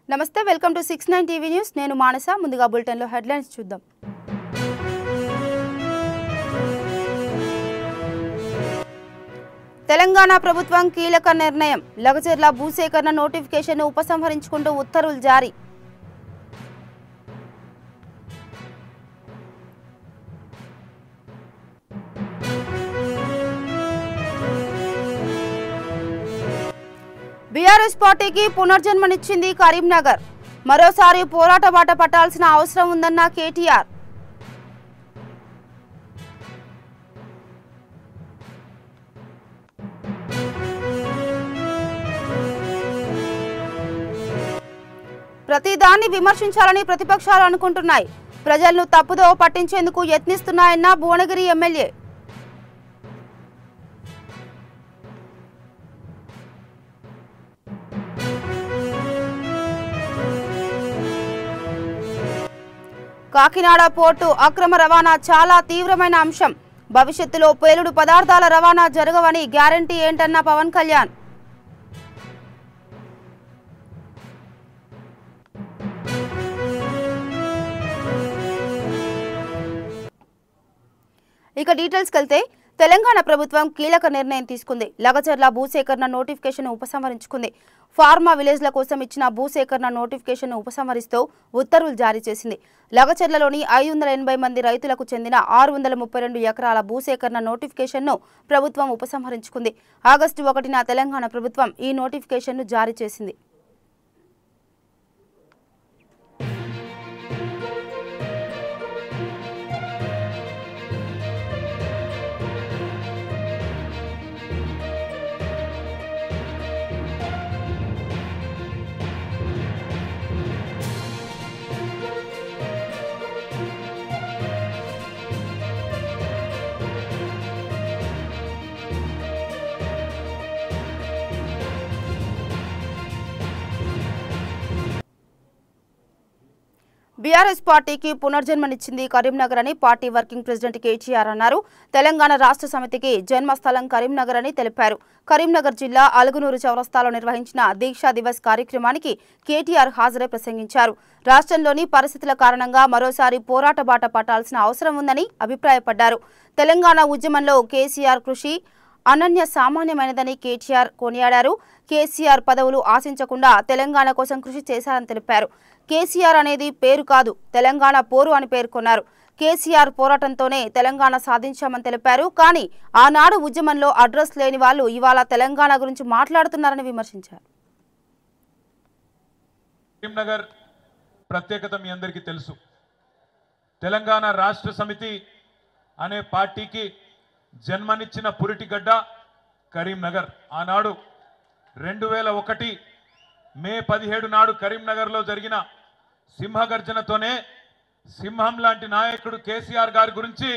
నమస్తే welcome to 69 TV news నేను మానస ముందుగా బులెటిన్ లో హెడ్లైన్స్ చూద్దాం తెలంగాణ ప్రభుత్వం కీలక నిర్ణయం లగచర్ల భూసేకరణ నోటిఫికేషన్ ఉపసంహరించుకుంటూ ఉత్తర్వులు జారీ బీఆర్ఎస్ పార్టీకి పునర్జన్మనిచ్చింది కరీంనగర్ మరోసారి పోరాట బాట పట్టాల్సిన అవసరం ఉందన్న కేటీఆర్ ప్రతిదాన్ని విమర్శించాలని ప్రతిపక్షాలు అనుకుంటున్నాయి ప్రజలను తప్పుదోవ పట్టించేందుకు యత్నిస్తున్నాయన్న భువనగిరి ఎమ్మెల్యే కాకినాడ పోర్టు అక్రమ రవాణా చాలా తీవ్రమైన అంశం భవిష్యత్తులో పేలుడు పదార్థాల రవాణా జరగవని గ్యారంటీ ఏంటన్న పవన్ కళ్యాణ్ ఇక డీటెయిల్స్ కెళ్తే తెలంగాణ ప్రభుత్వం కీలక నిర్ణయం తీసుకుంది లగచర్ల భూసేకరణ నోటిఫికేషన్ ఉపసంహరించుకుంది ఫార్మా విలేజ్ల కోసం ఇచ్చిన భూసేకరణ నోటిఫికేషన్ ఉపసంహరిస్తూ ఉత్తర్వులు జారీ చేసింది లగచర్లలోని 580 మంది రైతులకు చెందిన 632 ఎకరాల భూసేకరణ నోటిఫికేషన్ను ప్రభుత్వం ఉపసంహరించుకుంది ఆగస్టు 1న తెలంగాణ ప్రభుత్వం ఈ నోటిఫికేషన్ను జారీ చేసింది బీఆర్ఎస్ పార్టీకి పునర్జన్మనిచ్చింది కరీంనగర్ అని పార్టీ వర్కింగ్ ప్రెసిడెంట్ కేటీఆర్ అన్నారు తెలంగాణ రాష్ట్ర సమితికి జన్మస్థలం కరీంనగర్ అని తెలిపారు కరీంనగర్ జిల్లా అలుగునూరు చౌరస్తాలో నిర్వహించిన దీక్షా దివస్ కార్యక్రమానికి కేటీఆర్ హాజరై ప్రసంగించారు రాష్ట్రంలోని పరిస్థితుల కారణంగా మరోసారి పోరాట బాట పట్టాల్సిన అవసరం ఉందని అభిప్రాయపడ్డారు తెలంగాణ ఉద్యమంలో కేసీఆర్ కృషి అనన్య సామాన్యమైనదని కేటీఆర్ కొనియాడారు కేసీఆర్ పదవులు ఆశించకుండా తెలంగాణ కోసం కృషి చేశారని తెలిపారు కేసీఆర్ అనేది పేరు కాదు తెలంగాణ పోరు అని పేర్కొన్నారు కేసీఆర్ పోరాటంతోనే తెలంగాణ సాధించామని తెలిపారు కానీ ఆనాడు ఉద్యమంలో అడ్రస్ లేని వాళ్ళు ఇవాళ తెలంగాణ గురించి మాట్లాడుతున్నారని విమర్శించారు కరీంనగర్ ప్రత్యేకత మీ అందరికీ తెలుసు తెలంగాణ రాష్ట్ర సమితి అనే పార్టీకి జన్మనిచ్చిన పురిటిగడ్డ కరీంనగర్ ఆనాడు 2001 మే 17 నాడు కరీంనగర్లో జరిగిన సింహగర్జనతోనే సింహం లాంటి నాయకుడు కేసీఆర్ గారి గురించి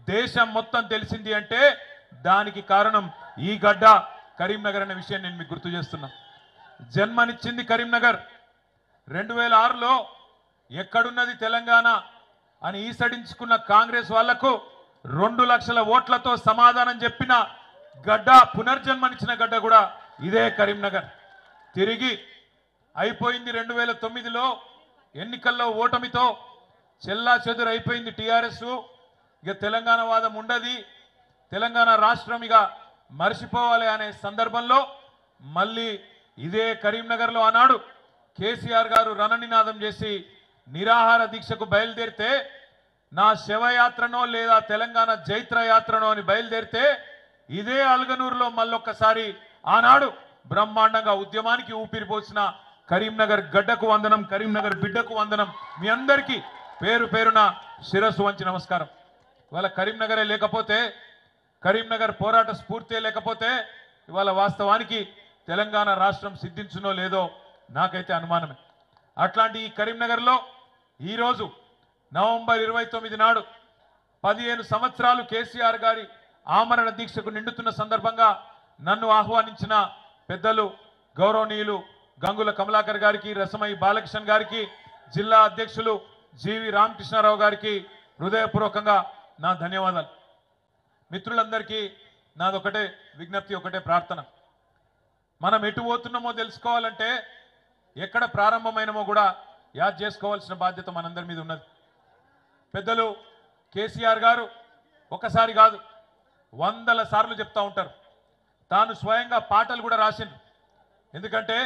దేశం మొత్తం తెలిసింది అంటే దానికి కారణం ఈ గడ్డ కరీంనగర్ అనే విషయం నేను మీకు గుర్తు చేస్తున్నా జన్మనిచ్చింది కరీంనగర్ 2006లో ఎక్కడున్నది తెలంగాణ అని ఈసడించుకున్న కాంగ్రెస్ వాళ్లకు 2 లక్షల ఓట్లతో సమాధానం చెప్పిన గడ్డ పునర్జన్మనిచ్చిన గడ్డ కూడా ఇదే కరీంనగర్ తిరిగి అయిపోయింది 2009లో ఎన్నికల్లో ఓటమితో చెల్లా చెదురు అయిపోయింది టీఆర్ఎస్ ఇక తెలంగాణ వాదం ఉండది తెలంగాణ రాష్ట్రం ఇక మర్చిపోవాలి అనే సందర్భంలో మళ్ళీ ఇదే కరీంనగర్లో ఆనాడు కేసీఆర్ గారు రణనినాదం చేసి నిరాహార దీక్షకు బయలుదేరితే నా శవయాత్రనో లేదా తెలంగాణ జైత్ర యాత్రనో అని బయలుదేరితే ఇదే అల్గనూరులో మళ్ళొక్కసారి ఆనాడు బ్రహ్మాండంగా ఉద్యమానికి ఊపిరిపోసిన కరీంనగర్ గడ్డకు వందనం కరీంనగర్ బిడ్డకు వందనం మీ అందరికీ పేరు పేరున శిరస్సు వంచి నమస్కారం ఇవాళ కరీంనగరే లేకపోతే కరీంనగర్ పోరాట స్ఫూర్తే లేకపోతే ఇవాళ వాస్తవానికి తెలంగాణ రాష్ట్రం సిద్ధించునో లేదో నాకైతే అనుమానమే అట్లాంటి ఈ కరీంనగర్లో ఈరోజు నవంబర్ 29 నాడు 15 సంవత్సరాలు కేసీఆర్ గారి ఆమరణ దీక్షకు నిండుతున్న సందర్భంగా నన్ను ఆహ్వానించిన పెద్దలు గౌరవనీయులు గంగుల కమలాకర్ గారికి రసమై బాలకృష్ణ గారికి జిల్లా అధ్యక్షులు జీవి రామకృష్ణారావు గారికి హృదయపూర్వకంగా నా ధన్యవాదాలు మిత్రులందరికీ నాదొకటే విజ్ఞప్తి ఒకటే ప్రార్థన మనం ఎటు పోతున్నామో తెలుసుకోవాలంటే ఎక్కడ ప్రారంభమైనమో కూడా యాద్ చేసుకోవాల్సిన బాధ్యత మనందరి మీద ఉన్నది. పెద్దలు కేసీఆర్ గారు ఒకసారి కాదు 100 సార్లు చెప్తా ఉంటారు. తాను స్వయంగా పాటలు కూడా రాసిండు. ఎందుకంటే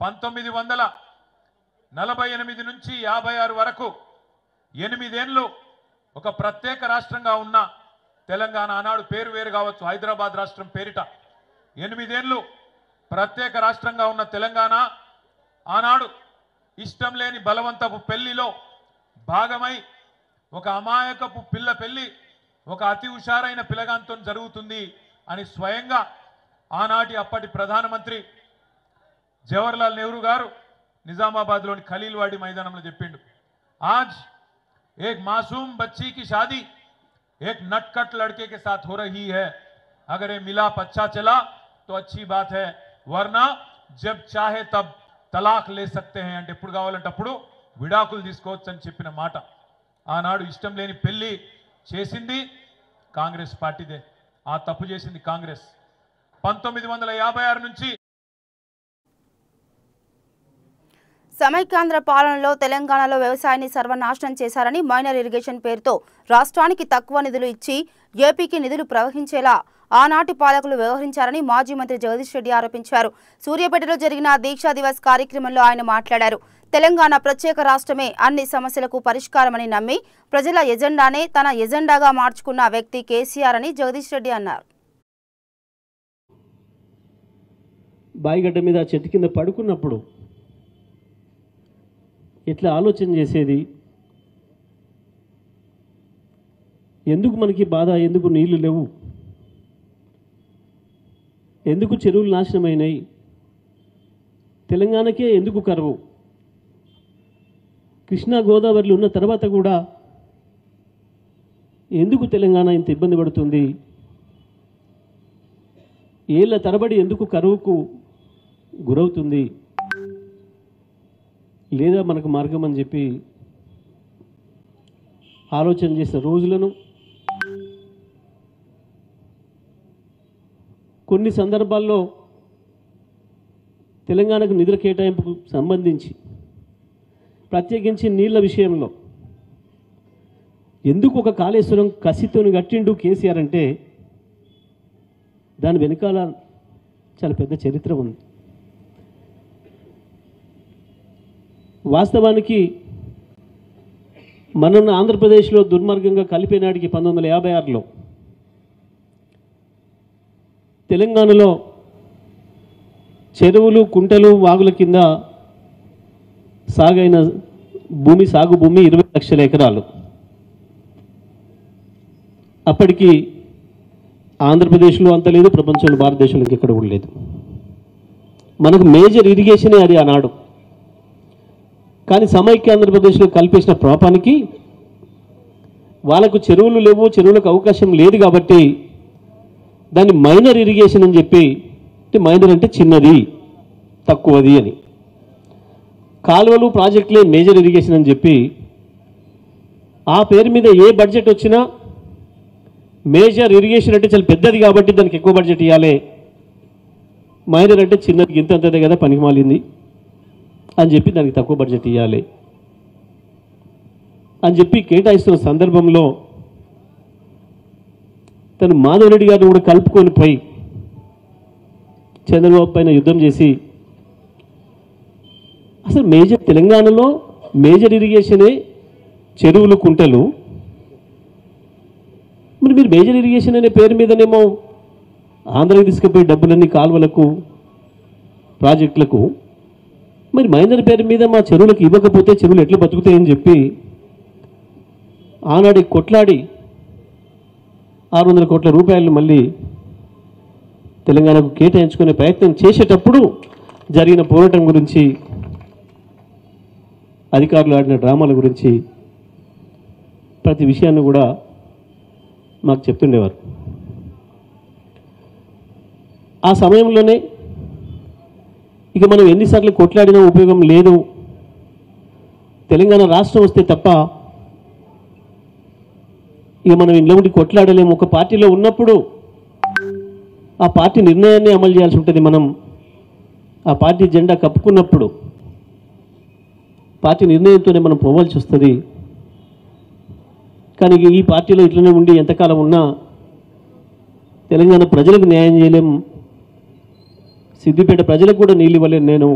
1948 నుంచి 56 వరకు 8 ఏళ్ళు ఒక ప్రత్యేక రాష్ట్రంగా ఉన్న తెలంగాణ, ఆనాడు పేరు వేరు కావచ్చు, హైదరాబాద్ రాష్ట్రం పేరిట 8 ఏళ్ళు ప్రత్యేక రాష్ట్రంగా ఉన్న తెలంగాణ ఆనాడు ఇష్టం లేని బలవంతపు పెళ్లిలో భాగమై ఒక అమాయకపు పిల్ల పెళ్లి ఒక అతి హుషారైన పిల్లగాంతో జరుగుతుంది అని స్వయంగా ఆనాటి అప్పటి ప్రధానమంత్రి జవహర్లాల్ నెహ్రూ గారు నిజామాబాద్లోని ఖలీల్వాడి మైదానంలో చెప్పిండు. आज एक मासूम बच्ची की शादी एक नटखट लड़के के साथ हो रही है. अगर ये मिलाप अच्छा चला तो अच्छी बात है, वरना जब चाहे तब तलाक ले सकते हैं అంటే ఎప్పుడు కావాలంటే అప్పుడు విడాకులు తీసుకోవచ్చు అని చెప్పిన మాట. ఆనాడు ఇష్టం లేని పెళ్లి చేసింది కాంగ్రెస్ పార్టీదే. ఆ తప్పు చేసింది కాంగ్రెస్. 1956 నుంచి సమైక్యాంధ్ర పాలనలో తెలంగాణలో వ్యవసాయాన్ని సర్వనాశనం చేశారని మైనర్ ఇరిగేషన్ పేరుతో రాష్ట్రానికి తక్కువ నిధులు ఇచ్చి ఏపీకి నిధులు ప్రవహించేలా ఆనాటి పాలకులు వ్యవహరించారని మాజీ మంత్రి జగదీష్ రెడ్డి ఆరోపించారు. సూర్యాపేటలో జరిగిన దీక్షా దివస్ కార్యక్రమంలో ఆయన మాట్లాడారు. తెలంగాణ ప్రత్యేక రాష్ట్రమే అన్ని సమస్యలకు పరిష్కారమని నమ్మి ప్రజల ఎజెండానే తన ఎజెండాగా మార్చుకున్న వ్యక్తి కేసీఆర్ అని జగదీష్ రెడ్డి అన్నారు. బాయిగడ్డ మీద చెట్టు కింద పడుకున్నప్పుడు ఎట్లా ఆలోచన చేసేది, ఎందుకు మనకి బాధ, ఎందుకు నీళ్లు లేవు, ఎందుకు చెరువులు నాశనమైనాయి, తెలంగాణకే ఎందుకు కరువు, కృష్ణా గోదావరిలో ఉన్న తర్వాత కూడా ఎందుకు తెలంగాణ ఇంత ఇబ్బంది పడుతుంది, ఏళ్ల తరబడి ఎందుకు కరువుకు గురవుతుంది, లేదా మనకు మార్గం అని చెప్పి ఆలోచన చేసిన రోజులను కొన్ని సందర్భాల్లో తెలంగాణకు నిధుల కేటాయింపుకు సంబంధించి ప్రత్యేకించి నీళ్ల విషయంలో ఎందుకు ఒక కాళేశ్వరం కసితోని కట్టిండు కేసీఆర్ అంటే దాని వెనకాల చాలా పెద్ద చరిత్ర ఉంది. వాస్తవానికి మన ఆంధ్రప్రదేశ్లో దుర్మార్గంగా కలిపేనాటికి 1956లో తెలంగాణలో చెరువులు, కుంటలు, వాగుల కింద సాగు భూమి 20 లక్షల ఎకరాలు. అప్పటికి ఆంధ్రప్రదేశ్లో అంత లేదు, ప్రపంచంలో భారతదేశంలో ఎక్కడ కూడా లేదు. మనకు మేజర్ ఇరిగేషనే అది ఆనాడు. కానీ సమైక్య ఆంధ్రప్రదేశ్లో కల్పించిన ప్రాపానికి వాళ్ళకు చెరువులు లేవు, చెరువులకు అవకాశం లేదు కాబట్టి దాన్ని మైనర్ ఇరిగేషన్ అని చెప్పి, మైనర్ అంటే చిన్నది, తక్కువది అని, కాలువలు ప్రాజెక్టులే మేజర్ ఇరిగేషన్ అని చెప్పి ఆ పేరు మీద ఏ బడ్జెట్ వచ్చినా మేజర్ ఇరిగేషన్ అంటే చాలా పెద్దది కాబట్టి దానికి ఎక్కువ బడ్జెట్ ఇవ్వాలి, మైనర్ అంటే చిన్నది ఇంతంతదే కదా పనికి మాలింది అని చెప్పి దానికి తక్కువ బడ్జెట్ ఇవ్వాలి అని చెప్పి కేటాయిస్తున్న సందర్భంలో తను మాధవరెడ్డి గారిని కూడా కలుపుకొని పోయి చంద్రబాబు పైన యుద్ధం చేసి అసలు తెలంగాణలో మేజర్ ఇరిగేషనే చెరువులు, కుంటలు. మరి మీరు మేజర్ ఇరిగేషన్ అనే పేరు మీదనేమో ఆంధ్రాకి తీసుకుపోయి డబ్బులన్నీ కాలువలకు, ప్రాజెక్టులకు, మరి మైనర్ పేరు మీద మా చెరువులకు ఇవ్వకపోతే చెరువులు ఎట్లా బతుకుతాయని చెప్పి ఆనాడి కొట్లాడి 600 కోట్ల రూపాయలు మళ్ళీ తెలంగాణకు కేటాయించుకునే ప్రయత్నం చేసేటప్పుడు జరిగిన పోరాటం గురించి, అధికారులు ఆడిన డ్రామాల గురించి ప్రతి విషయాన్ని కూడా మాకు చెప్తుండేవారు. ఆ సమయంలోనే ఇక మనం ఎన్నిసార్లు కొట్లాడినా ఉపయోగం లేదు, తెలంగాణ రాష్ట్రం వస్తే తప్ప ఇక మనం ఇంట్లో ఉండి కొట్లాడలేము. ఒక పార్టీలో ఉన్నప్పుడు ఆ పార్టీ నిర్ణయాన్ని అమలు చేయాల్సి ఉంటుంది. మనం ఆ పార్టీ జెండా కప్పుకున్నప్పుడు పార్టీ నిర్ణయంతోనే మనం పోవాల్సి వస్తుంది. కానీ ఈ పార్టీలో ఇట్లనే ఉండి ఎంతకాలం ఉన్నా తెలంగాణ ప్రజలకు న్యాయం చేయలేం, సిద్దిపేట ప్రజలకు కూడా నీళ్ళు ఇవ్వలేను నేను,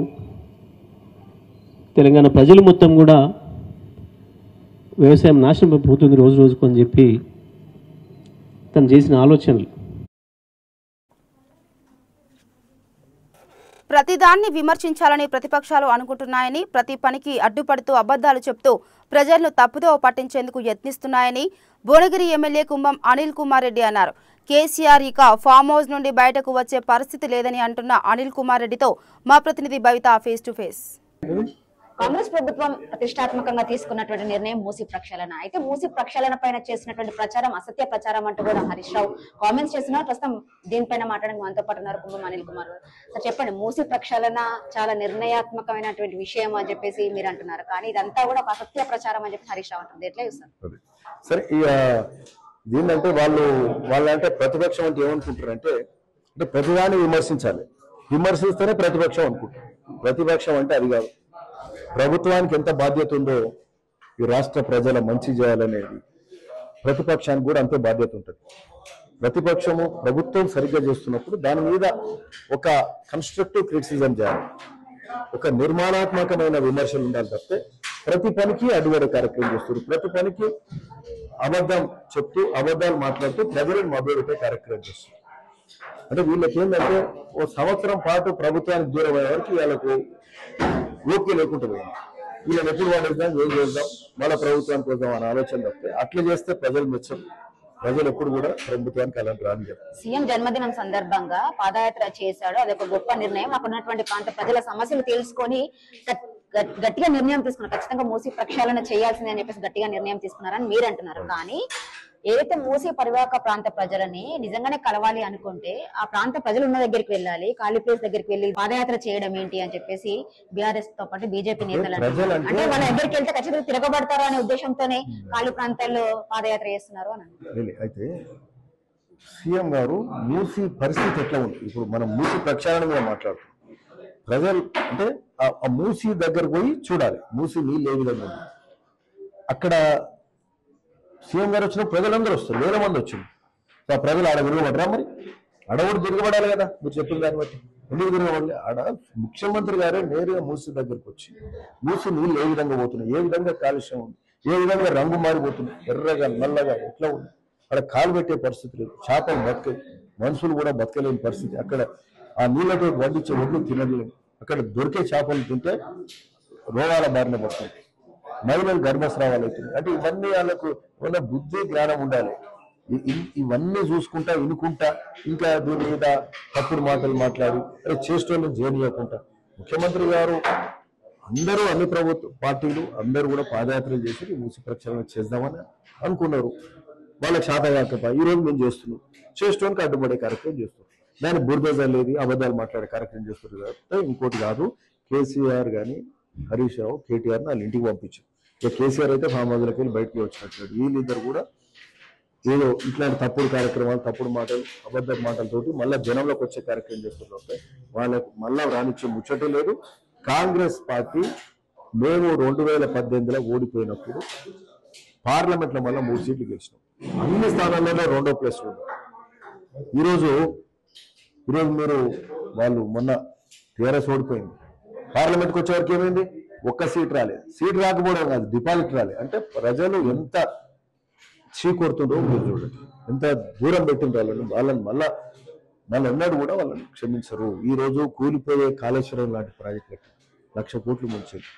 తెలంగాణ ప్రజలు మొత్తం కూడా వ్యవసాయం నాశనం పోతుంది రోజు రోజుకు అని చెప్పి తను చేసిన ఆలోచనలు. ప్రతిదాన్ని విమర్శించాలని ప్రతిపక్షాలు అనుకుంటున్నాయని, ప్రతి పనికి అడ్డుపడుతూ అబద్ధాలు చెప్తూ ప్రజలను తప్పుదోవ పట్టించేందుకు యత్నిస్తున్నాయని భువనగిరి ఎమ్మెల్యే కుంభం అనిల్ కుమార్ రెడ్డి అన్నారు. కేసీఆర్ ఇక ఫామ్ హౌస్ నుండి బయటకు వచ్చే పరిస్థితి లేదని అంటున్న అనిల్ కుమార్ రెడ్డితో మా ప్రతినిధి భవిత ఫేస్ టు ఫేస్. కాంగ్రెస్ ప్రభుత్వం ప్రతిష్టాత్మకంగా తీసుకున్నటువంటి నిర్ణయం మూసీ ప్రక్షాళన. అయితే మూసీ ప్రక్షాళన పైన చేసినటువంటి ప్రచారం అసత్య ప్రచారం అంటూ కూడా హరీష్ రావు కామెంట్స్ చేస్తున్నారు. ప్రస్తుతం దీనిపైన మాట్లాడడానికి మనతో పాటు ఉన్నారు కుంభం అనిల్ కుమార్. సార్ చెప్పండి, మూసీ ప్రక్షాళన చాలా నిర్ణయాత్మకమైనటువంటి విషయం అని చెప్పేసి మీరు అంటున్నారు, కానీ ఇదంతా కూడా ఒక అసత్య ప్రచారం అని చెప్పి హరీష్ రావు అంటుంది. ఎట్లా చూస్తారు? సరే, దీన్నంటే వాళ్ళంటే ప్రతిపక్షం అంటే ఏమనుకుంటారంటే ప్రతిదాన్ని విమర్శించాలి, విమర్శిస్తేనే ప్రతిపక్షం అనుకుంటారు. ప్రతిపక్షం అంటే అది కాదు. ప్రభుత్వానికి ఎంత బాధ్యత ఉందో ఈ రాష్ట్ర ప్రజల మంచి చేయాలనేది ప్రతిపక్షానికి కూడా అంతే బాధ్యత ఉంటుంది. ప్రతిపక్షము ప్రభుత్వం సరిగ్గా చేస్తున్నప్పుడు దాని మీద ఒక కన్స్ట్రక్టివ్ క్రిటిసిజం చేయాలి, ఒక నిర్మాణాత్మకమైన విమర్శలు ఉండాలి తప్పితే ప్రతి పనికి అడ్డుపడే కార్యక్రమం చేస్తారు. ప్రతి పనికి అబద్ధం చెప్తూ అబద్ధాలు మాట్లాడుతూ ప్రజలను మభ్యపెట్టే కార్యక్రమం చేస్తారు. అంటే వీళ్ళకి ఏంటంటే ఓ సంవత్సరం పాటు ప్రభుత్వానికి దూరం అయ్యే వరకు వీళ్ళకు ఓకే లేకుండా పోయింది. వీళ్ళని ఎప్పుడు వాడేద్దాం, ఏం చేద్దాం, మళ్ళీ ప్రభుత్వానికి వద్దాం అనే ఆలోచన తప్పితే అట్లా చేస్తే ప్రజలు మెచ్చరు. ప్రజలు ఎప్పుడు కూడా ప్రభుత్వానికి అలాంటి రాని చెప్తారు. సీఎం జన్మదినం సందర్భంగా పాదయాత్ర చేశాడు, అది ఒక గొప్ప నిర్ణయం. అక్కడ ఉన్నటువంటి ప్రాంత ప్రజల సమస్యలు తెలుసుకొని గట్టిగా నిర్ణయం తీసుకున్నారు. ఖచ్చితంగా మూసీ ప్రక్షాళన చేయాల్సిందే అని చెప్పేసి గట్టిగా నిర్ణయం తీసుకున్నారని మీరు అంటున్నారు. కానీ ఏదైతే మూసీ పరివాహక ప్రాంత ప్రజలని నిజంగానే కలవాలి అనుకుంటే ఆ ప్రాంత ప్రజలు ఉన్న దగ్గరికి వెళ్ళాలి, ఖాళీ ప్లేస్ దగ్గరికి వెళ్ళి పాదయాత్ర చేయడం ఏంటి అని చెప్పేసి బీఆర్ఎస్ తో పాటు బీజేపీ నేతలు అంటే వాళ్ళ దగ్గరికి వెళ్తే ఖచ్చితంగా తిరగబడతారు అనే ఉద్దేశంతోనే ఖాళీ ప్రాంతాల్లో పాదయాత్ర చేస్తున్నారు అని. అయితే సీఎం గారు మూసీ పరిస్థితి ఎట్లా ఉంది, ఇప్పుడు మనం మూసీ ప్రక్షాళన మీద మాట్లాడుతున్నాం. ప్రజలు అంటే ఆ మూసీ దగ్గర పోయి చూడాలి, మూసీ నీళ్ళు ఏ విధంగా ఉంది. అక్కడ సీఎం గారు వచ్చిన ప్రజలందరూ వస్తారు, వేల మంది వచ్చింది. ఆ ప్రజలు ఆడ తిరగబడరా? మరి అడవుడు తిరగబడాలి కదా, మీరు చెప్పిన దాన్ని బట్టి. ఎందుకు తిరగబడాలి? ఆడ ముఖ్యమంత్రి గారే నేరుగా మూసీ దగ్గరకు వచ్చి మూసీ నీళ్ళు ఏ విధంగా పోతున్నాయి, ఏ విధంగా కాలుష్యం ఉంది, ఏ విధంగా రంగు మారిపోతుంది, ఎర్రగా నల్లగా ఎట్లా ఉంది, అక్కడ కాలు పెట్టే పరిస్థితి లేదు, చేపలు బతకవు, మనుషులు కూడా బతకలేని పరిస్థితి. అక్కడ ఆ నీళ్ళతో వడ్డించే ఒడ్లు తినలేము, అక్కడ దొరికే చేపలు తింటే రోగాల బారిన పడుతుంది, మహిళలు గర్భస్రావాలు అవుతుంది. అంటే ఇవన్నీ వాళ్ళకు ఉన్న బుద్ధి జ్ఞానం ఉండాలి. ఇవన్నీ చూసుకుంటా వినుకుంటా ఇంకా దీని మీద తప్పుడు మాటలు మాట్లాడి చేష్టోళ్ళని చేయకుండా ముఖ్యమంత్రి గారు అందరూ అన్ని ప్రభుత్వ పార్టీలు అందరూ కూడా పాదయాత్రలు చేసి మూసీ ప్రక్షాళన చేద్దామని అనుకున్నారు. వాళ్ళకి శాతం కాకపోతే ఈరోజు మేము చేస్తున్నాం, చేష్టోనికి అడ్డుపడే కార్యక్రమం చేస్తున్నాం. దాన్ని బురద లేదు అబద్ధాలు మాట్లాడే కార్యక్రమం చేస్తున్నారు కాబట్టి ఇంకోటి కాదు. కేసీఆర్ కానీ హరీష్ రావు కేటీఆర్ వాళ్ళ ఇంటికి పంపించారు. ఇక కేసీఆర్ అయితే ఫామ్ హౌస్లోకి వెళ్ళి బయటకు వచ్చినట్టు వీళ్ళిద్దరు కూడా ఏదో ఇట్లాంటి తప్పుడు కార్యక్రమాలు, తప్పుడు మాటలు, అబద్ధ మాటలతోటి మళ్ళీ జనంలోకి వచ్చే కార్యక్రమం చేస్తున్నారు. వాళ్ళకు మళ్ళా రానిచ్చే ముచ్చటే లేదు. కాంగ్రెస్ పార్టీ మేము 2018లో ఓడిపోయినప్పుడు పార్లమెంట్లో మళ్ళీ 3 సీట్లు గెలిచినాం, అన్ని స్థానాల్లోనే 2వ ప్లేస్ ఉంది. ఈరోజు మీరు వాళ్ళు మొన్న టీఆర్ఎస్ ఓడిపోయింది, పార్లమెంట్కి వచ్చేవరకు ఏమైంది? 1 సీట్ రాలేదు. సీట్ రాకపోవడం కాదు, డిపాజిట్ రాలేదు. అంటే ప్రజలు ఎంత చీకొడుతుందో మీరు చూడండి, ఎంత దూరం పెట్టిండ్రు వాళ్ళని మళ్ళీ ఎన్నడూ కూడా వాళ్ళని క్షమించరు. ఈరోజు కూలిపోయే కాళేశ్వరం లాంటి ప్రాజెక్టులకి 1,00,000 కోట్లు ముంచారు,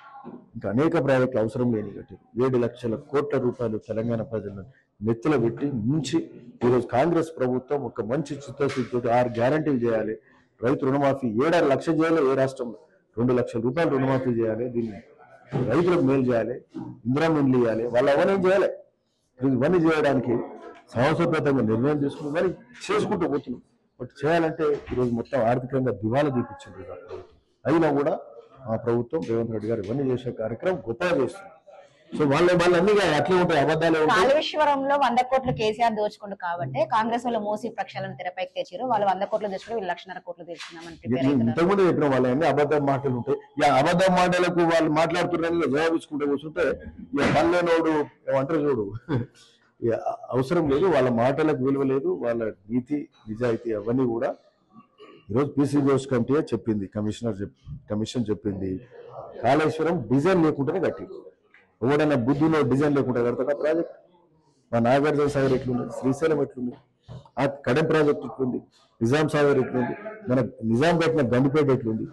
ఇంకా అనేక ప్రాజెక్టులు అవసరం లేని కట్టారు. 7 లక్షల కోట్ల రూపాయలు తెలంగాణ ప్రజలను నెత్తిలో పెట్టి నుంచి ఈరోజు కాంగ్రెస్ ప్రభుత్వం ఒక మంచి చిత్తశుద్ధితో 6 గ్యారంటీలు చేయాలి. రైతు రుణమాఫీ 7.5 లక్షలు చేయాలి, ఏ రాష్ట్రంలో 2 లక్షల రూపాయలు రుణమాఫీ చేయాలి, దీన్ని రైతులకు మేలు చేయాలి, ఇందిరా మిల్లు ఇవ్వాలి, వాళ్ళు అవన్నీ చేయాలి. ఇవన్నీ చేయడానికి సంవత్సరప్రతంగా నిర్ణయం తీసుకుని మరి చేసుకుంటూ పోతున్నాం. బట్ చేయాలంటే ఈరోజు మొత్తం ఆర్థికంగా దివాలా తీపించింది ప్రభుత్వం. అయినా కూడా ఆ ప్రభుత్వం రేవంత్ రెడ్డి గారు ఇవన్నీ చేసే కార్యక్రమం గొప్పగా చేస్తుంది. సో వాళ్ళన్నీ అట్లే ఉంటాయి, అబద్ధాలే ఉంటాయి. కాళేశ్వరంలో 100 కోట్లు కేసీఆర్ దోచుకుండు కాబట్టి కాంగ్రెస్ వాళ్ళు మూసి ప్రక్షాళన తెరపైకి తెచ్చారు. వాళ్ళు 100 కోట్లు దోచుకుని వీళ్ళు 1,50,000 కోట్లు తెచ్చుకున్నామని ఇంతకుముందు చెప్పిన వాళ్ళన్నీ అబద్ధం మాటలు ఉంటాయి. అబద్ధం మాటలకు వాళ్ళు మాట్లాడుతున్నారని జవాబిచ్చుకుంటే కూర్చుంటే పల్లెనోడు ఏమంటారు చూడు, అవసరం లేదు. వాళ్ళ మాటలకు విలువ లేదు, వాళ్ళ నీతి నిజాయితీ అవన్నీ కూడా ఈరోజు పీసీ ఘోష్ కమిటీ చెప్పింది, కమిషన్ చెప్పింది, కాళేశ్వరం డిజైన్ లేకుండానే కట్టింది. ఎవడైనా బుద్ధిలో డిజైన్ లేకుండా కడతాడు ఆ ప్రాజెక్ట్. మా నాగార్జున సాగర్ ఎట్లుంది, శ్రీశైలం ఎట్లుంది, ఆ కడెం ప్రాజెక్ట్ ఎట్లుంది, నిజాం సాగర్ ఎట్లుంది, మన నిజాం కట్టిన గండిపేట ఎట్లుంది,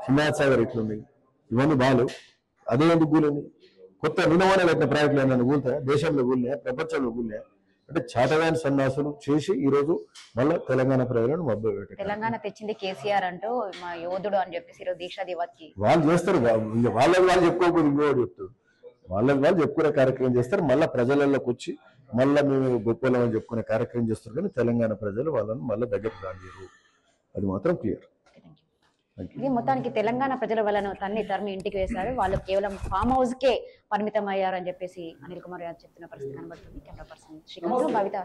హిమాయత్ సాగర్ ఎట్లుంది, ఇవన్నీ బాగాలేవు. అదే ఎందుకు కూలింది? కొత్త వినవాణి కట్టిన ప్రాజెక్టులు ఏమైనా కూలుతాయా? దేశంలో కూలినాయా? ప్రపంచంలో కూలినాయా? అంటే చాటగాని సన్నాసులు చేసి ఈ రోజు మళ్ళీ తెలంగాణ ప్రజలను మబ్బు పెట్టారు. తెలంగాణ తెచ్చింది కేసీఆర్ అంటూ మా యోధుడు అని చెప్పేసి ఈరోజు దీక్షా దివాస్కి వాళ్ళు చేస్తారు. వాళ్ళు చెప్పుకోకపోతే ఇంకోటి చెప్తారు. వాళ్ళు చెప్పుకునే కార్యక్రమం చేస్తారు, మళ్ళీ ప్రజలలోకి వచ్చి మళ్ళీ మేము గొప్పలం అని చెప్పుకునే కార్యక్రమం చేస్తారు. కానీ తెలంగాణ ప్రజలు వాళ్ళని మళ్ళీ దగ్గరకు రానియరు, అది మాత్రం క్లియర్. ఇది మొత్తానికి తెలంగాణ ప్రజల వలన తరిమి ఇంటికి వేశారు. వాళ్ళు కేవలం ఫామ్ హౌస్ కే పరిమితం అయ్యారు అని చెప్పేసి అనిల్ కుమార్ యాదవ్ చెప్తున్న పరిస్థితి కనబడుతుంది. కెమెరా పర్సన్ శ్రీకాంత్, భవిత.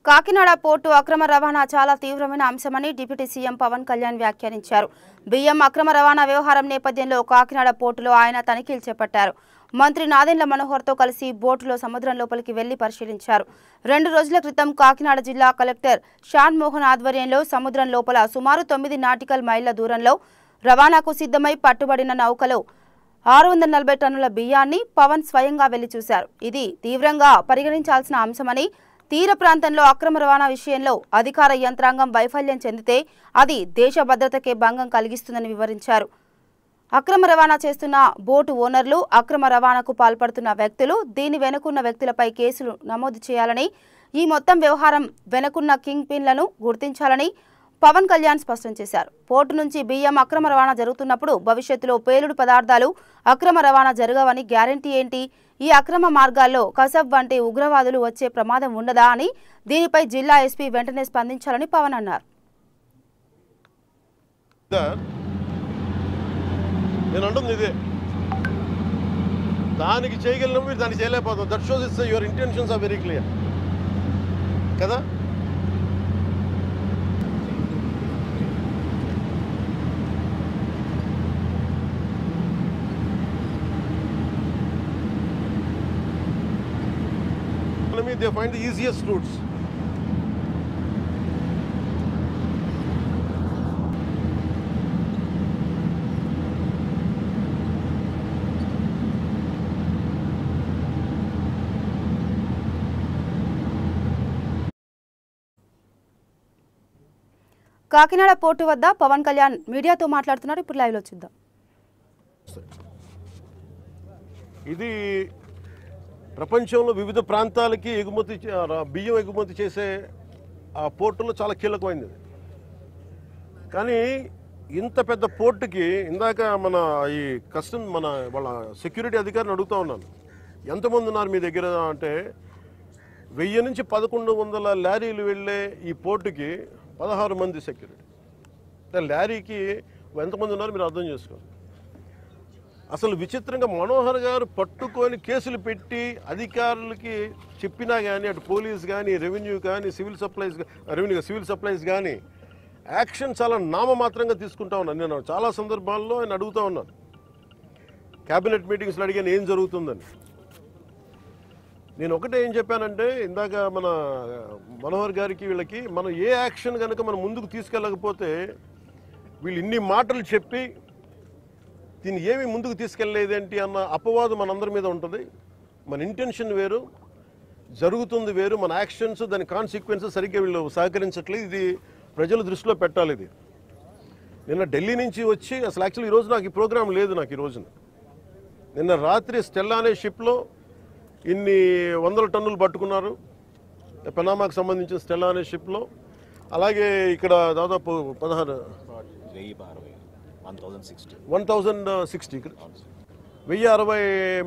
కాకినాడ పోర్టు అక్రమ రవాణా చాలా తీవ్రమైన అంశమని డిప్యూటీ సీఎం పవన్ కళ్యాణ్ వ్యాఖ్యానించారు. బియ్యం అక్రమ రవాణా వ్యవహారం నేపథ్యంలో కాకినాడ పోర్టులో ఆయన తనిఖీలు చేపట్టారు. మంత్రి నాదెండ్ల మనోహర్తో కలిసి బోటులో సముద్రం లోపలికి వెళ్లి పరిశీలించారు. 2 రోజుల క్రితం కాకినాడ జిల్లా కలెక్టర్ షాన్ మోహన్ ఆధ్వర్యంలో సముద్రం లోపల సుమారు 9 నాటికల్ మైళ్ల దూరంలో రవాణాకు సిద్ధమై పట్టుబడిన నౌకలో 640 టన్నుల బియ్యాన్ని పవన్ స్వయంగా వెళ్లి చూశారు. ఇది తీవ్రంగా పరిగణించాల్సిన అంశమని, తీర ప్రాంతంలో అక్రమ రవాణా విషయంలో అధికార యంత్రాంగం వైఫల్యం చెందితే అది దేశ భద్రతకే భంగం కలిగిస్తుందని వివరించారు. అక్రమ రవాణా చేస్తున్న బోటు ఓనర్లు, అక్రమ రవాణాకు పాల్పడుతున్న వ్యక్తులు, దీని వెనుకున్న వ్యక్తులపై కేసులు నమోదు చేయాలని, ఈ మొత్తం వ్యవహారం వెనుకున్న కింగ్ పిన్లను గుర్తించాలని పవన్ కళ్యాణ్ స్పష్టం చేశారు. పోర్టు నుంచి బియ్యం అక్రమ రవాణా జరుగుతున్నప్పుడు భవిష్యత్తులో పేలుడు పదార్థాలు అక్రమ రవాణా జరగవని గ్యారంటీ ఏంటి? ఈ అక్రమ మార్గాల్లో కసబ్ వంటి ఉగ్రవాదులు వచ్చే ప్రమాదం ఉండదా అని దీనిపై జిల్లా ఎస్పీ వెంటనే స్పందించాలని పవన్ అన్నారు. నేను అంటుంది ఇదే, దానికి చేయగలిగినప్పుడు మీరు దాన్ని చేయలేకపోతాం. That shows it's your intentions are very clear కదా. They find the easiest routes. Kakinada port వద్ద పవన్ కళ్యాణ్ మీడియాతో మాట్లాడుతున్నారు. ఇప్పుడు లైవ్ లో చూద్దాం. ఇది ప్రపంచంలో వివిధ ప్రాంతాలకి బియ్యం ఎగుమతి చేసే ఆ పోర్టులో చాలా కీలకమైనది. కానీ ఇంత పెద్ద పోర్టుకి ఇందాక మన ఈ కస్టమ్ వాళ్ళ సెక్యూరిటీ అధికారిని అడుగుతూ ఉన్నాను, ఎంతమంది ఉన్నారు మీ దగ్గర అంటే 1000 నుంచి 1100 లారీలు వెళ్ళే ఈ పోర్టుకి 16 మంది సెక్యూరిటీ. లారీకి ఎంతమంది ఉన్నారు మీరు అర్థం చేసుకోండి. అసలు విచిత్రంగా మనోహర్ గారు పట్టుకొని కేసులు పెట్టి అధికారులకి చెప్పినా కానీ, అటు పోలీస్ కానీ, రెవెన్యూ కానీ, సివిల్ సప్లైస్ కానీ యాక్షన్ చాలా నామమాత్రంగా తీసుకుంటా ఉన్నాను. నేను చాలా సందర్భాల్లో ఆయన అడుగుతూ ఉన్నాను, క్యాబినెట్ మీటింగ్స్లో అడిగాను ఏం జరుగుతుందని. నేను ఒకటే ఏం చెప్పానంటే, ఇందాక మన మనోహర్ గారికి వీళ్ళకి మనం ఏ యాక్షన్ కనుక మనం ముందుకు తీసుకెళ్ళకపోతే వీళ్ళు ఇన్ని మాటలు చెప్పి దీన్ని ఏమీ ముందుకు తీసుకెళ్ళలేదేంటి అన్న అపవాదం మనందరి మీద ఉంటుంది. మన ఇంటెన్షన్ వేరు, జరుగుతుంది వేరు, మన యాక్షన్స్ దాని కాన్సిక్వెన్సెస్ సరిగ్గా వీళ్ళు సహకరించట్లేదు. ఇది ప్రజల దృష్టిలో పెట్టాలి. ఇది నిన్న ఢిల్లీ నుంచి వచ్చి అసలు యాక్చువల్లీ ఈరోజు నాకు ఈ ప్రోగ్రాం లేదు. నాకు ఈ రోజున నిన్న రాత్రి స్టెల్లా అనే షిప్లో ఇన్ని 100 టన్నులు పట్టుకున్నారు, పనామాకు సంబంధించిన స్టెల్లా అనే షిప్లో. అలాగే ఇక్కడ దాదాపు 1060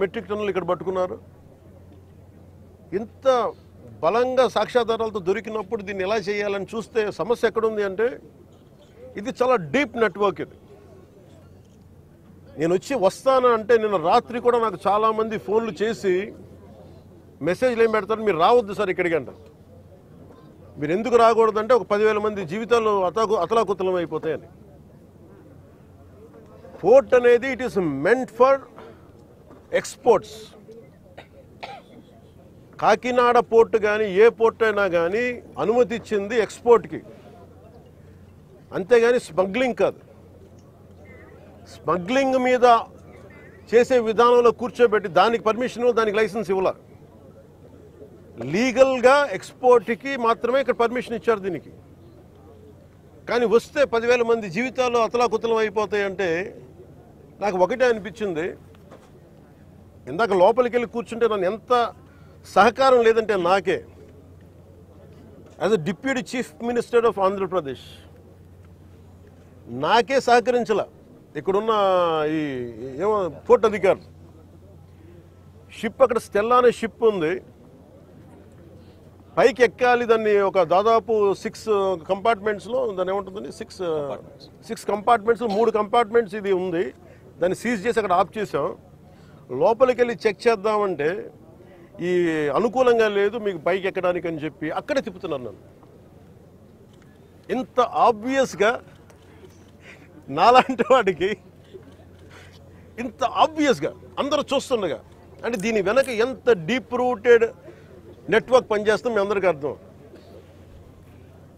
మెట్రిక్ టన్నులు ఇక్కడ పట్టుకున్నారు. ఇంత బలంగా సాక్ష్యాధారాలతో దొరికినప్పుడు దీన్ని ఎలా చేయాలని చూస్తే సమస్య ఎక్కడుంది అంటే, ఇది చాలా డీప్ నెట్వర్క్. ఇది నేను వస్తాను అంటే నిన్న రాత్రి కూడా నాకు చాలామంది ఫోన్లు చేసి మెసేజ్లు ఏం పెడతారు, మీరు రావద్దు సార్ ఇక్కడికి అంటారు. మీరు ఎందుకు రాకూడదంటే ఒక 10,000 మంది జీవితాలు అతలాకుతలం అయిపోతాయని. పోర్ట్ అనేది it is meant for exports. Kakinada port కానీ ఏ పోర్ట్ అయినా కానీ అనుమతి ఇచ్చింది ఎక్స్పోర్ట్కి, అంతేగాని స్మగ్లింగ్ కాదు. స్మగ్లింగ్ మీద చేసే విధానంలో కూర్చోబెట్టి దానికి పర్మిషన్, దానికి లైసెన్స్ ఇవ్వాల. లీగల్గా ఎక్స్పోర్ట్కి మాత్రమే ఇక్కడ పర్మిషన్ ఇచ్చారు దీనికి. కానీ వస్తే 10,000 మంది జీవితాలు అతలాకుతలం అయిపోతాయంటే నాకు ఒకటే అనిపించింది. ఇందాక లోపలికి వెళ్ళి కూర్చుంటే నన్ను ఎంత సహకారం లేదంటే నాకే, as a deputy chief minister of Andhra Pradesh నాకే సహకరించాల. ఇక్కడున్న ఈ ఏమో పోర్ట్ అధికారులు, షిప్ అక్కడ స్టెల్లా అనే షిప్ ఉంది, పైకి ఎక్కాలి. దాన్ని ఒక దాదాపు 6 కంపార్ట్మెంట్స్లో దాన్ని ఏముంటుందండి 6 కంపార్ట్మెంట్స్ 3 కంపార్ట్మెంట్స్ ఇది ఉంది. దాన్ని సీజ్ చేసి అక్కడ ఆఫ్ చేసాం. లోపలికి వెళ్ళి చెక్ చేద్దామంటే ఈ అనుకూలంగా లేదు మీకు పైకి ఎక్కడానికి అని చెప్పి అక్కడే తిప్పుతున్నాను నన్ను. ఇంత ఆబ్వియస్గా నాలాంటి వాడికి ఇంత ఆబ్వియస్గా అందరూ చూస్తుండగా, అంటే దీని వెనక ఎంత డీప్ రూటెడ్ నెట్వర్క్ పనిచేస్తాం మీ అందరికీ అర్థం.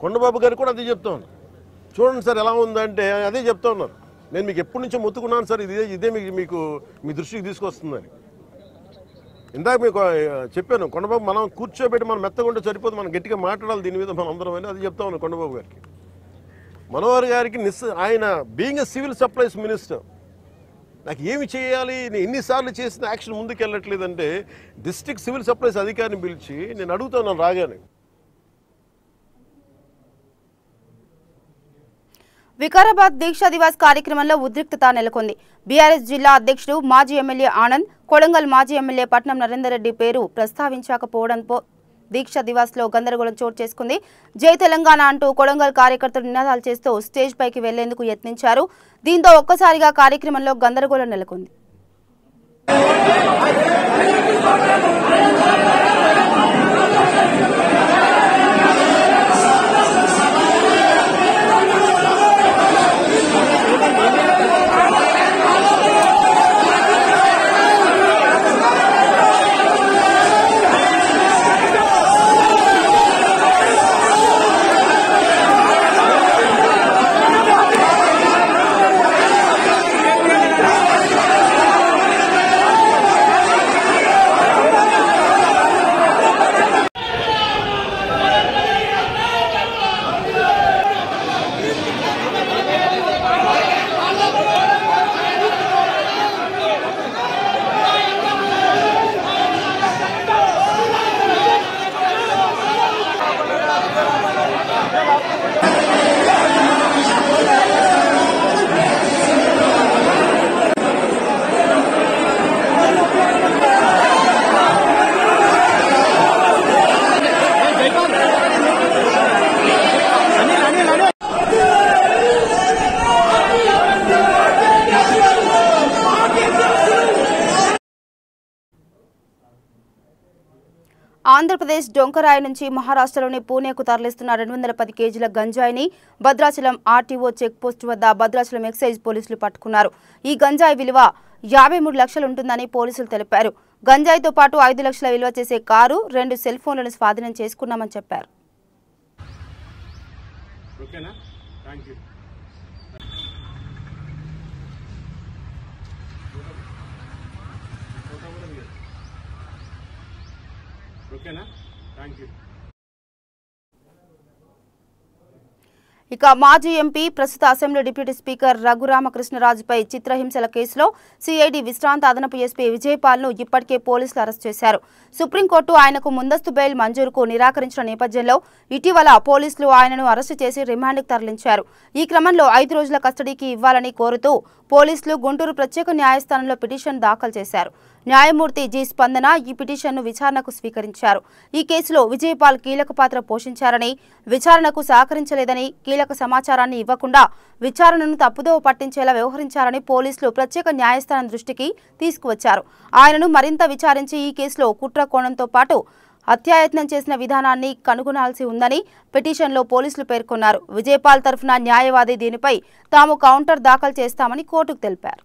కొండబాబు గారు కూడా అదే చెప్తా ఉన్నారు. చూడండి సార్ ఎలా ఉందంటే అదే చెప్తా ఉన్నారు. నేను మీకు ఎప్పటి నుంచో మొత్తుకున్నాను సార్, ఇదే మీకు మీ దృష్టికి తీసుకొస్తుందని. ఇందాక మీకు చెప్పాను, కొండబాబు మనం కూర్చోబెట్టి మనం మెత్తగుంటే సరిపోదు, మనం గట్టిగా మాట్లాడాలి దీని మీద మనం అందరం అని అది చెప్తా ఉన్నాను కొండబాబు గారికి. మనోహర్ గారికి ఆయన being a civil supplies minister నాకు ఏమి చేయాలి, నేను ఎన్నిసార్లు చేసిన యాక్షన్ ముందుకు వెళ్ళట్లేదంటే డిస్ట్రిక్ట్ సివిల్ సప్లైస్ అధికారిని పిలిచి నేను అడుగుతున్నాను రాగానే. వికారాబాద్ దీక్షా దివాస్ కార్యక్రమంలో ఉద్రిక్తత నెలకొంది. బీఆర్ఎస్ జిల్లా అధ్యక్షుడు మాజీ ఎమ్మెల్యే ఆనంద్, కొడంగల్ మాజీ ఎమ్మెల్యే పట్నం నరేందర్ రెడ్డి పేరు ప్రస్తావించకపోవడంతో దీక్షా దివాస్ లో గందరగోళం చోటు చేసుకుంది. జై తెలంగాణ అంటూ కొడంగల్ కార్యకర్తలు నినాదాలు చేస్తూ స్టేజ్ పైకి వెళ్లేందుకు యత్నించారు. దీంతో ఒక్కసారిగా కార్యక్రమంలో గందరగోళం నెలకొంది. ఆంధ్రప్రదేశ్ డొంకరాయి నుంచి మహారాష్ట్రలోని పూణేకు తరలిస్తున్న 210 కేజీల గంజాయిని భద్రాచలం ఆర్టీఓ చెక్పోస్ట్ వద్ద భద్రాచలం ఎక్సైజ్ పోలీసులు పట్టుకున్నారు. ఈ గంజాయి విలువ 53 లక్షలు ఉంటుందని పోలీసులు తెలిపారు. గంజాయితో పాటు 5 లక్షల విలువ చేసే కారు, 2 సెల్ ఫోన్లను స్వాధీనం చేసుకున్నామని చెప్పారు. ఇక మాజీ ఎంపీ ప్రస్తుత అసెంబ్లీ డిప్యూటీ స్పీకర్ రఘురామకృష్ణరాజుపై చిత్రహింసల కేసులో సిఐడి విశ్రాంత అదనపు ఎస్పీ విజయపాల్ను ఇప్పటికే పోలీసులు అరెస్ట్ చేశారు. సుప్రీంకోర్టు ఆయనకు ముందస్తు బెయిల్ మంజూరుకు నిరాకరించిన నేపథ్యంలో ఇటీవల పోలీసులు ఆయనను అరెస్టు చేసి రిమాండ్కు తరలించారు. ఈ క్రమంలో 5 రోజుల కస్టడీకి ఇవ్వాలని కోరుతూ పోలీసులు గుంటూరు ప్రత్యేక న్యాయస్థానంలో పిటిషన్ దాఖలు చేశారు. న్యాయమూర్తి జి స్పందన ఈ పిటిషన్ను విచారణకు స్వీకరించారు. ఈ కేసులో విజయపాల్ కీలక పాత్ర పోషించారని, విచారణకు సహకరించలేదని, కీలక సమాచారాన్ని ఇవ్వకుండా విచారణను తప్పుదోవ పట్టించేలా వ్యవహరించారని పోలీసులు ప్రత్యేక న్యాయస్థానం దృష్టికి తీసుకువచ్చారు. ఆయనను మరింత విచారించి ఈ కేసులో కుట్ర కోణంతో పాటు హత్యాయత్నం చేసిన విధానాన్ని కనుగొనాల్సి ఉందని పిటిషన్లో పోలీసులు పేర్కొన్నారు. విజయపాల్ తరఫున న్యాయవాది దీనిపై తాము కౌంటర్ దాఖలు చేస్తామని కోర్టుకు తెలిపారు.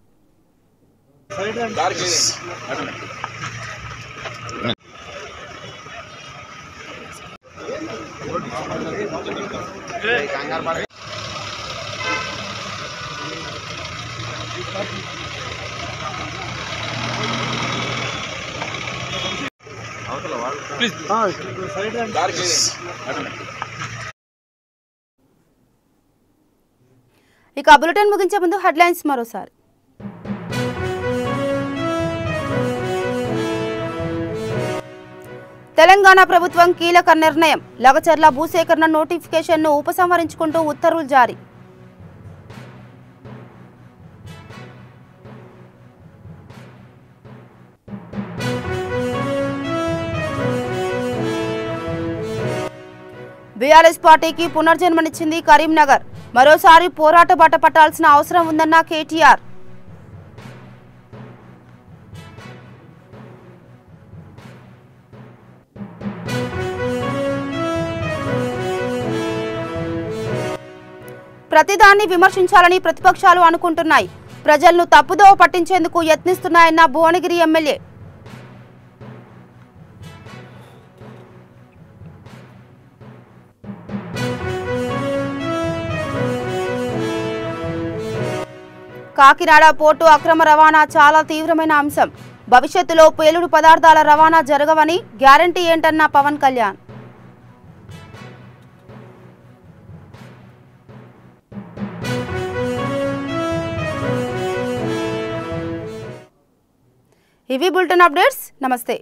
ఇక బులెటిన్ ముగించే ముందు హెడ్లైన్స్ మరోసారి. తెలంగాణ ప్రభుత్వం కీలక నిర్ణయం, లగచర్ల భూసేకరణ నోటిఫికేషన్ను ఉపసంహరించుకుంటూ ఉత్తర్వులు జారీ. బీఆర్ఎస్ పార్టీకి పునర్జన్మనిచ్చింది కరీంనగర్, మరోసారి పోరాట బాట పట్టాల్సిన అవసరం ఉందన్న కేటీఆర్. ప్రతిదాన్ని విమర్శించాలని ప్రతిపక్షాలు అనుకుంటున్నాయి, ప్రజలను తప్పుదోవ పట్టించేందుకు యత్నిస్తున్నాయన్న భువనగిరి ఎమ్మెల్యే. కాకినాడ పోర్టు అక్రమ రవాణా చాలా తీవ్రమైన అంశం, భవిష్యత్తులో పేలుడు పదార్థాల రవాణా జరగవని గ్యారంటీ ఏంటన్న పవన్ కళ్యాణ్. ఇవి బులెటిన్ అప్డేట్స్. నమస్తే.